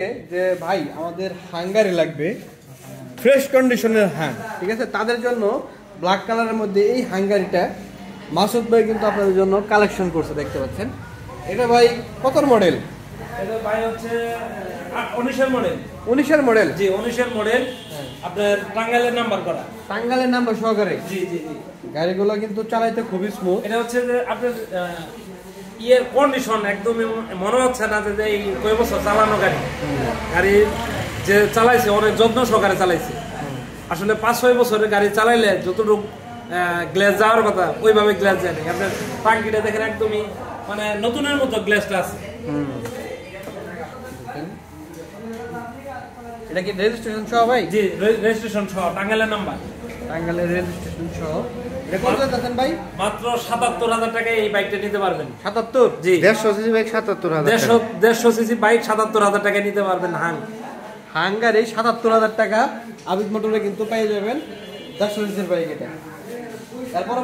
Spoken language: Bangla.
যে ভাই আমাদের হাঙ্গারি লাগবে ফ্রেশ কন্ডিশনের হ্যান্ড, ঠিক আছে? তাদের জন্য ব্ল্যাক কালারের মধ্যে এই হাঙ্গারিটা মাসুদ ভাই কিন্তু আপনাদের জন্য কালেকশন করছে, দেখতে পাচ্ছেন। এটা ভাই কত মডেল? এটা ভাই হচ্ছে 19 এর মডেল। 19 এর মডেল? জি 19 এর মডেল। আপনার টাঙ্গাইলের নাম্বার করা। টাঙ্গাইলের নাম্বার সহকারে? জি জি জি। গাড়িগুলো কিন্তু চালাইতে খুবই স্মুথ। এটা হচ্ছে যে আপনার ইয়ের কন্ডিশন একদম মনে হচ্ছে না যে এই কয় বছর চালানো গাড়ি। গাড়ি যে চালাইছে অনেক যত্ন সহকারে চালাইছে। আসলে 5-6 বছরের গাড়ি চালাইলে যতটুকু গ্লাস যাওয়ার কথা ওইভাবে গ্লাস যায় না। আপনার টাঙ্কিটা দেখেন একদমই মানে নতুনের মতো গ্লাসটা আছে। এটা কি রেজিস্ট্রেশন সহ ভাই? জি রেজিস্ট্রেশন সহ, টাঙ্গাইলের নাম্বার। টাঙ্গাইলের রেজিস্ট্রেশন সহ। এটা কত যাচ্ছেন ভাই? মাত্র 77,000 টাকায় এই বাইকটা নিতে পারবেন। 77? জি 150 সিসি বাইক 77,000 টাকা। 150 সিসি বাইক 77,000 টাকায় নিতে পারবেন। হাঙ্গারি 77,000 টাকা আবিদ মোটরে কিন্তু পেয়ে যাবেন 150 সিসির বাইক এটা। তারপর